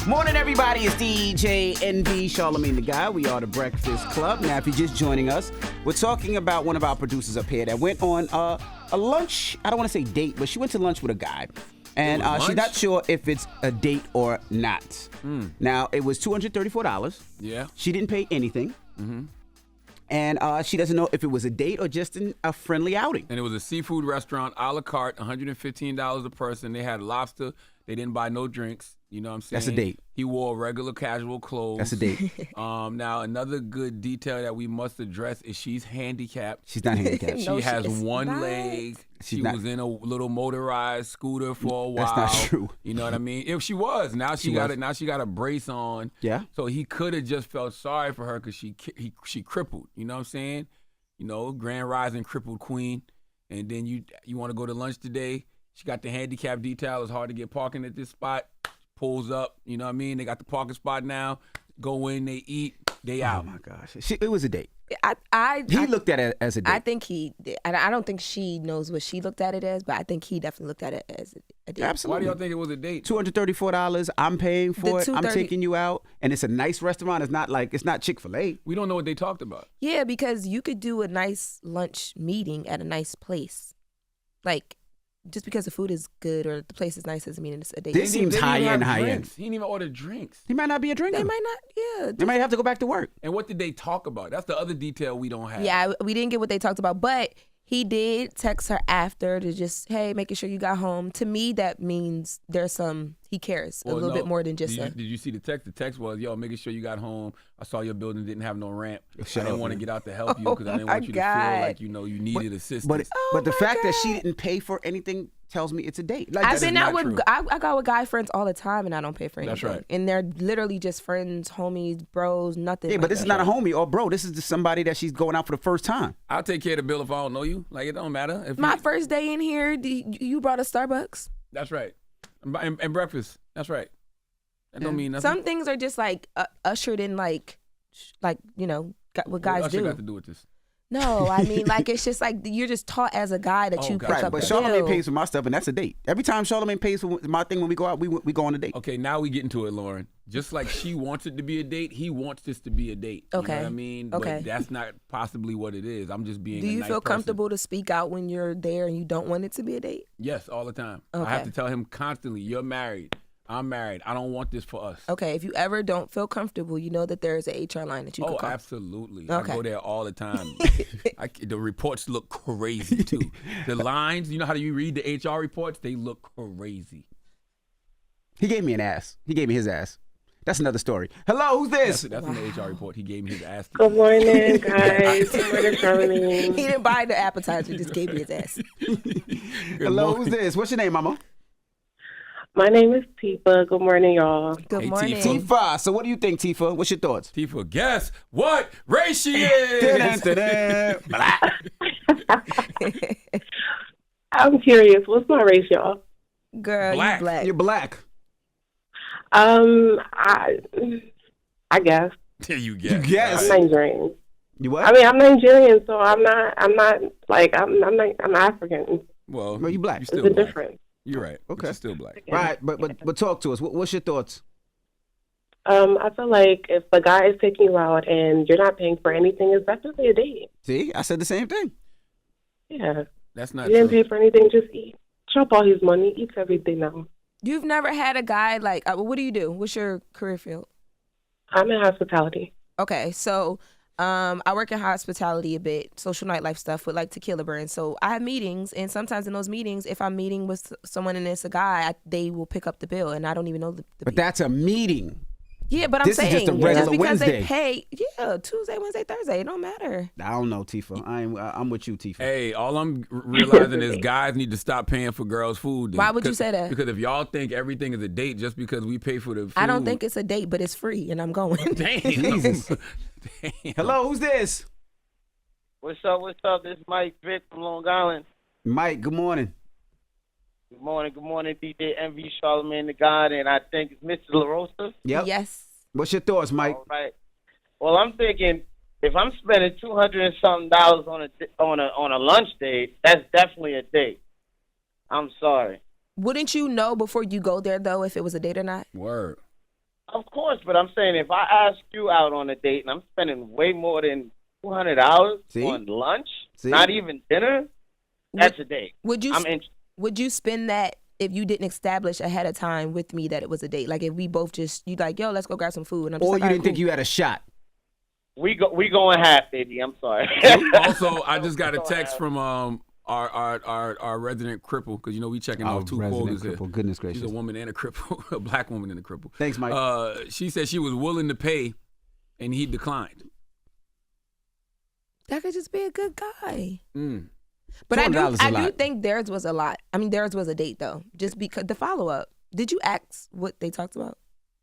Morning, everybody. It's DJ NB, Charlamagne the Guy. We are the Breakfast Club. Now, if you're just joining us, we're talking about one of our producers up here that went on a lunch. I don't want to say date, but she went to lunch with a guy. And she's not sure if it's a date or not. Now, it was $234. Yeah. She didn't pay anything. Mm-hmm. And she doesn't know if it was a date or just a friendly outing. And it was a seafood restaurant, a la carte, $115 a person. They had lobster. They didn't buy no drinks. You know what I'm saying? That's a date. He wore regular casual clothes. That's a date. Now, another good detail that we must address is she's handicapped. She's not handicapped. She has one leg. She was in a little motorized scooter for a while. That's not true. You know what I mean? If she was, now she got it. Now she got a brace on. Yeah. So he could have just felt sorry for her because she crippled. You know what I'm saying? You know, Grand Rising crippled queen. And then you want to go to lunch today. She got the handicap detail. It's hard to get parking at this spot. Pulls up. You know what I mean? They got the parking spot now. Go in, they eat, they out. Oh my gosh, it was a date. He looked at it as a date. I think he did. I don't think she knows what she looked at it as, but I think he definitely looked at it as a date. Absolutely. Why do y'all think it was a date? $234. I'm paying for it. I'm taking you out, and it's a nice restaurant. It's not Chick-fil-A. We don't know what they talked about. Yeah, because you could do a nice lunch meeting at a nice place, like. Just because the food is good or the place is nice doesn't mean it's a date. This seems high end. He didn't even order drinks. He might not be a drinker. They might not, yeah. They might have to go back to work. And what did they talk about? That's the other detail we don't have. Yeah, we didn't get what they talked about, but he did text her after to just, hey, making sure you got home. To me, that means he cares a little bit more than just Did you see the text? The text was, yo, making sure you got home. I saw your building didn't have no ramp. I didn't want to get out to help you because I didn't want you to feel like, you needed assistance. But the fact that she didn't pay for anything tells me it's a date. Like, I've been out with, I go with guy friends all the time and I don't pay for anything. That's right. And they're literally just friends, homies, bros, nothing. Yeah, but this is not a homie or bro. This is just somebody that she's going out for the first time. I'll take care of the bill if I don't know you. Like, it don't matter. My first day in here, you brought a Starbucks. That's right. And breakfast. That's right. That don't mean nothing. Some things are just like ushered in, like what guys Usher do. got to do with this? No, I mean, like, it's just like you're just taught as a guy that you pick up but the Charlamagne bill. pays for my stuff, and that's a date. Every time Charlamagne pays for my thing when we go out, we go on a date. Okay, now we get into it, Lauren. Just like she wants it to be a date, he wants this to be a date. Okay. You know what I mean? Okay. But that's not possibly what it is. I'm just being Do you a nice feel person. comfortable to speak out when you're there and you don't want it to be a date? Yes, all the time. Okay. I have to tell him constantly, you're married. I'm married. I don't want this for us. Okay, if you ever don't feel comfortable, you know that there is an HR line that you can call. Oh, absolutely. Okay. I go there all the time. The reports look crazy, too. The lines, you know how you read the HR reports? They look crazy. He gave me an ass. He gave me his ass. That's another story. Hello, who's this? That's in the HR report. He gave me his ass. Good morning, guys. Good morning, Charlamagne. He didn't buy the appetizer, he just gave me his ass. Hello, who's this? What's your name, mama? My name is Tifa. Good morning, y'all. Good Hey, morning. Tifa. So what do you think, Tifa? What's your thoughts? Tifa, guess what race she is? I'm curious. What's my race, y'all? Girl, Black. you black. You're black. I guess. You You I'm guess. Nigerian. You what? I mean, I'm Nigerian, so I'm not like I'm African. Well, No, you black. You're There's still a black. difference. You're right. But Okay. You're still black. Right, but talk to us. What's your thoughts? I feel like if a guy is taking you out and you're not paying for anything, it's definitely a date. See, I said the same thing. Yeah. That's not You didn't true. pay for anything, just eat. Chop all his money, eats everything now. You've never had a guy like, what do you do? What's your career field? I'm in hospitality. Okay, so I work in hospitality a bit, social nightlife stuff with like tequila brands. So I have meetings, and sometimes in those meetings, if I'm meeting with someone and it's a guy, they will pick up the bill, and I don't even know the But people. that's a meeting. Yeah, but I'm this is saying just a regular because Wednesday. they pay, Tuesday, Wednesday, Thursday, it don't matter. I don't know, Tifa. I'm with you, Tifa. Hey, all I'm realizing is guys need to stop paying for girls' food. Why would you say that? Because if y'all think everything is a date just because we pay for the food. I don't think it's a date, but it's free, and I'm going. Damn. Jesus. Damn. Hello, who's this? What's up? What's up? This is Mike Vick from Long Island. Mike, good morning. Good morning, DJ MV Charlamagne the God, and I think it's Mr. LaRosa. Yep. Yes. What's your thoughts, Mike? All right. Well, I'm thinking if I'm spending $200 and something on a lunch date, that's definitely a date. I'm sorry. Wouldn't you know before you go there though if it was a date or not? Word. Of course, but I'm saying if I ask you out on a date and I'm spending way more than $200 on lunch, not even dinner, that's a date. Would you spend that if you didn't establish ahead of time with me that it was a date? Like if we both you like, yo, let's go grab some food. And I'm just or like, you didn't think you had a shot? We going half, baby. I'm sorry. Also, I just got a text from our resident cripple, because you know we checking off 2 quotas here. Goodness gracious. She's a woman and a cripple, a black woman and a cripple. Thanks, Mike. She said she was willing to pay, and he declined. That could just be a good guy. Mm. But I do think theirs was a lot. I mean, theirs was a date though, just because the follow up. Did you ask what they talked about?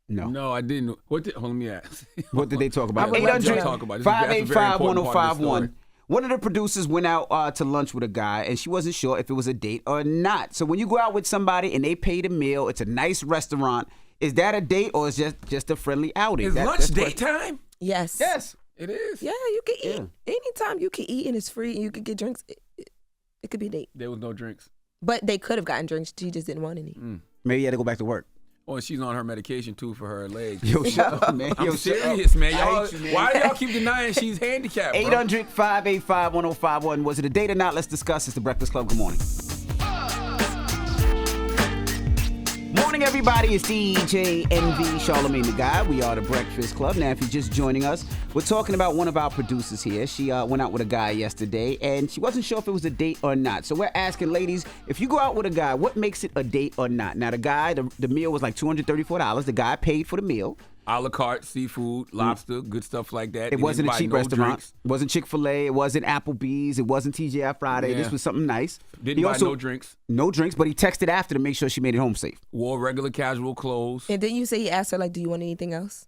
No, I didn't. Hold on, let me ask. What did they talk about? 800-585-1051. One of the producers went out to lunch with a guy, and she wasn't sure if it was a date or not. So when you go out with somebody and they pay the meal, it's a nice restaurant. Is that a date or is just a friendly outing? Is lunch date time? Yes. Yes. It is. Yeah, you can eat. Anytime you can eat and it's free and you can get drinks, it could be a date. There was no drinks. But they could have gotten drinks. She just didn't want any. Maybe you had to go back to work. Oh, and she's on her medication too for her legs. Yo, shut up, man. I'm serious, man. Why do y'all keep denying she's handicapped? 800-585-1051. Was it a date or not? Let's discuss. It's the Breakfast Club. Good morning. Morning, everybody. It's DJ NV, Charlamagne the Guy. We are the Breakfast Club. Now, if you're just joining us, we're talking about one of our producers here. She went out with a guy yesterday, and she wasn't sure if it was a date or not. So we're asking, ladies, if you go out with a guy, what makes it a date or not? Now, the guy, the meal was like $234. The guy paid for the meal. A la carte, seafood, lobster, good stuff like that. It wasn't a cheap restaurant. Drinks. It wasn't Chick-fil-A. It wasn't Applebee's. It wasn't TGI Friday. Yeah. This was something nice. Didn't buy no drinks. No drinks, but he texted after to make sure she made it home safe. Wore regular casual clothes. And then you say he asked her, like, do you want anything else?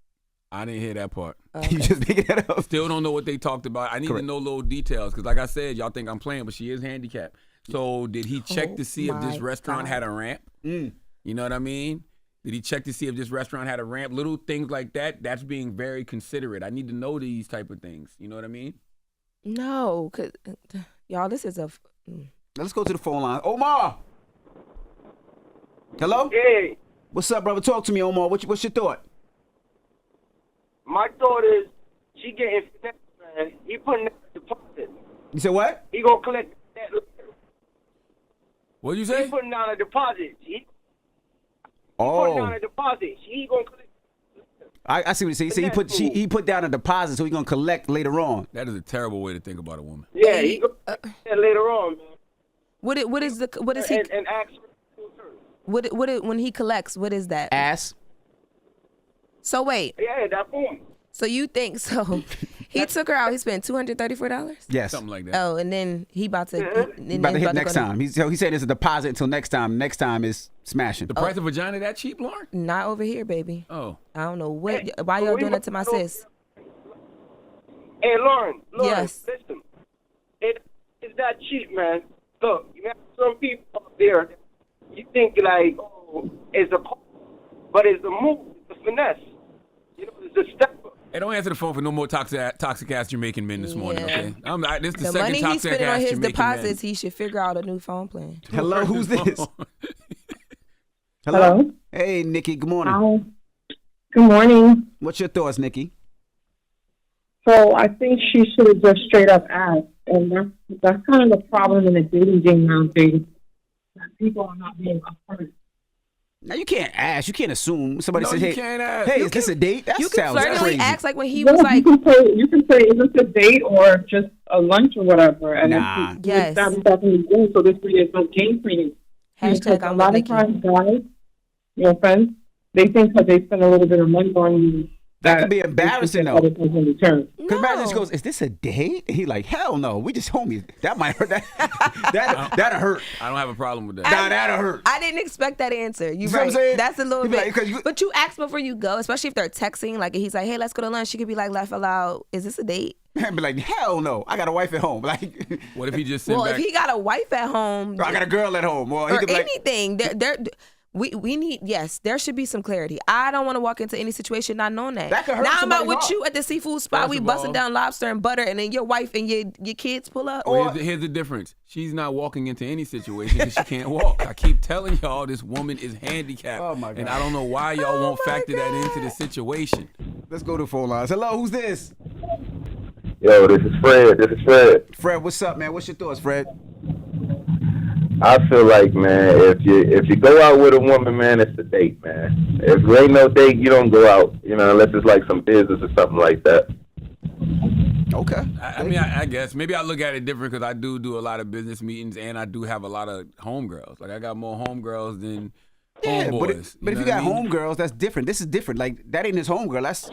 I didn't hear that part. Okay. You just making that up. Still don't know what they talked about. I need to know little details because, like I said, y'all think I'm playing, but she is handicapped. So did he check to see if this restaurant had a ramp? You know what I mean? Did he check to see if this restaurant had a ramp? Little things like that, that's being very considerate. I need to know these type of things. You know what I mean? No, because, y'all, this is a... Let's go to the phone line. Omar! Hello? Hey. What's up, brother? Talk to me, Omar. What's your thought? My thought is she getting finessed, man. He putting that deposit. You said what? He gonna collect that later. What'd you say? He putting down a deposit. Putting down a deposit. He gonna collect. I see what you're saying. So he put down a deposit, so he's gonna collect later on. That is a terrible way to think about a woman. Yeah, he gonna collect that later on, man. What is he? And ask when he collects? What is that? Ass. So wait. Yeah, that point. So you think so? He took her out. He spent $234. Yes. Something like that. Oh, and then he about to. About to hit next time. He said it's a deposit until next time. Next time is smashing. The price of vagina that cheap, Lauren? Not over here, baby. Oh. I don't know why y'all doing that to my sis. Hey, Lauren. Yes. Listen. It's that cheap, man. Look, you have some people out there. You think like, oh, it's a, but it's a move, it's a finesse. You know, it's a step. Hey, don't answer the phone for no more toxic ass Jamaican men this morning, okay? This is the second money toxic he's spending ass on his Jamaican deposits, men. he should figure out a new phone plan. Hello, who's this? Hello. Hey, Nikki. Good morning. Hi. Good morning. What's your thoughts, Nikki? So I think she should have just straight up asked, and that's kind of the problem in the dating game nowadays. That people are not being upfront. Now you can't ask. You can't assume. Somebody says, you can't ask. "Hey, is this a date?" That You can sounds certainly crazy. ask, like when he No, was like, you can say, is this a date or just a lunch or whatever? And Nah. then Yes. that's definitely good. So this way there's no game playing. hashtag A I'm lot with of Nikki. times, guys, your friends, they think that they spend a little bit of money on you. That could be embarrassing, though. Other things in return. Because imagine she goes, "Is this a date?" And he like, "Hell no, we just homies." That might hurt. That'll hurt. I don't have a problem with that. Nah, that'll hurt. I didn't expect that answer. You See what I'm right. saying? That's a little You be bit. like, but you ask before you go, especially if they're texting. Like he's like, "Hey, let's go to lunch." She could be like, "Laugh aloud. Is this a date?" And be like, "Hell no, I got a wife at home." Like, What if he just sent Well, back? if he got a wife at home, I got a girl at home, or he or could be like, anything, they're We need, yes, there should be some clarity. I don't want to walk into any situation not knowing that. That could hurt now I'm out somebody's with heart. you at the seafood spot. First We of busting all- down lobster and butter, and then your wife and your kids pull up. Well, here's the difference. She's not walking into any situation because she can't walk. I keep telling y'all this woman is handicapped. Oh, my God. And I don't know why y'all won't my factor that into the situation. Let's go to phone lines. Hello, who's this? Yo, this is Fred. Fred, what's up, man? What's your thoughts, Fred? I feel like, man, if you go out with a woman, man, it's a date, man. If there ain't no date, you don't go out, unless it's like some business or something like that. Okay. I mean, I guess maybe I look at it different because I do a lot of business meetings and I do have a lot of homegirls. Like I got more homegirls than homeboys. But if you got homegirls, that's different. This is different. Like that ain't his homegirl. That's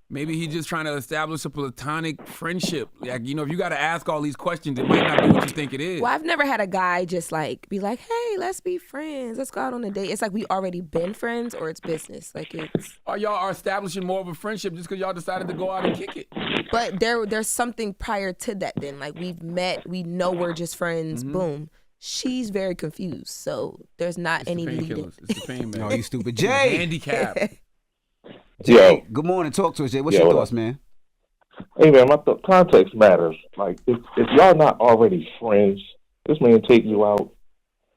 Maybe he's just trying to establish a platonic friendship. Like, if you got to ask all these questions, it might not be what you think it is. Well, I've never had a guy just like be like, "Hey, let's be friends. Let's go out on a date." It's like we already been friends, or it's business. Like it's. Or y'all are establishing more of a friendship just because y'all decided to go out and kick it. But there's something prior to that. Then, like we've met, we know we're just friends. Boom. She's very confused, so there's not It's any the leading. painkillers. It's the pain, man. No, you stupid. Jay. Handicap. Yo, Good morning. Talk to us, Jay. What's your what thoughts, up? man? hey, man, context matters. Like, if y'all not already friends, this man take you out,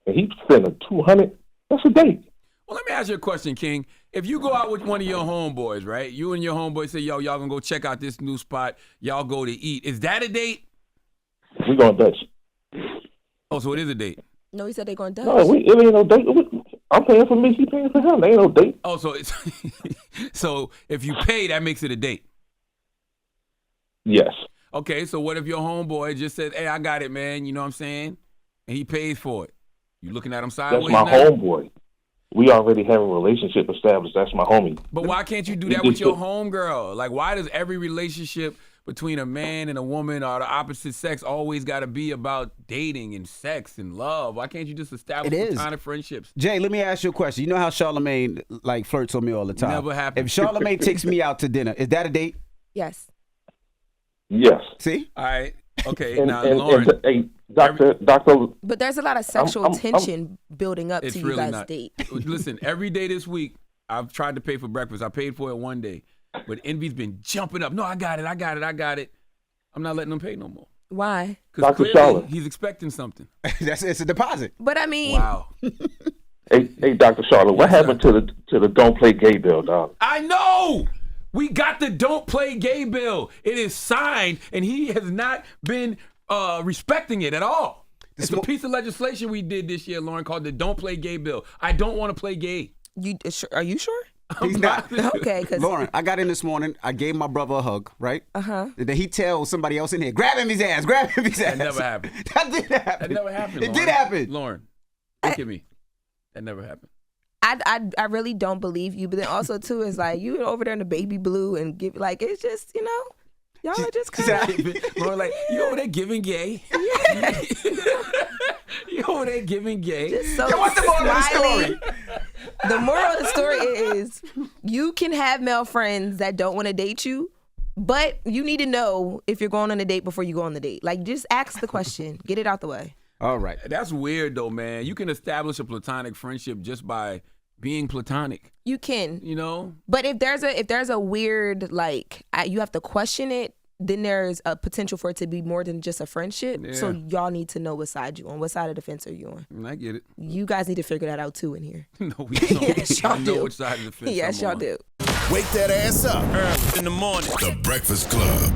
and he spending $200, that's a date. Well, let me ask you a question, King. If you go out with one of your homeboys, right? You and your homeboy say, yo, y'all gonna go check out this new spot. Y'all go to eat. Is that a date? We going Dutch. Oh, so it is a date. No, he said they're going Dutch. No, it ain't no date. I'm paying for me, he paying for him. There ain't no date. Oh, so it's so if you pay, that makes it a date. Yes. Okay, so what if your homeboy just said, hey, I got it, man, you know what I'm saying? And he pays for it. You looking at him sideways That's my now? homeboy. We already have a relationship established. That's my homie. But why can't you do that with your homegirl? Like, why does every relationship between a man and a woman or the opposite sex always got to be about dating and sex and love? Why can't you just establish platonic friendships? Jay, let me ask you a question. You know how Charlamagne like flirts on me all the time? Never happened. If Charlamagne takes me out to dinner, is that a date? Yes. Yes. See? All right. Okay. And, now, and, Lauren. and, hey, Doctor. But there's a lot of sexual tension building up It's to you really guys' not. date. Listen, every day this week, I've tried to pay for breakfast. I paid for it one day. But Envy's been jumping up. No, I got it. I'm not letting him pay no more. Why? Because Dr. clearly Charlotte. he's expecting something. It's a deposit. But I mean, Wow. Hey, Dr. Charlotte, what happened to the don't play gay bill, dog? I know. We got the don't play gay bill. It is signed, and he has not been respecting it at all. It's a piece of legislation we did this year, Lauren, called the don't play gay bill. I don't want to play gay. Are you sure? He's not. Okay, because Lauren, I got in this morning. I gave my brother a hug, right? And then he tells somebody else in here, grab him his ass. That never happened. That didn't happen. That never happened. It Lauren. did happen. Lauren, look at me. That never happened. I really don't believe you. But then also too is like you over there in the baby blue and give like it's just y'all are just kind of Lauren, like you over there giving gay. You over there giving gay. just so What's the moral of the smiley. story? The moral of the story is you can have male friends that don't want to date you, but you need to know if you're going on a date before you go on the date. Like just ask the question, get it out the way. All right. That's weird though, man. You can establish a platonic friendship just by being platonic. You can, But if there's a weird you have to question it. Then there's a potential for it to be more than just a friendship. Yeah. So y'all need to know what side you on. What side of the fence are you on? I get it. You guys need to figure that out too in here. No, we don't. Yes, y'all I know do. which side of the fence Yes, I'm y'all on. do. Wake that ass up. In the morning. The Breakfast Club.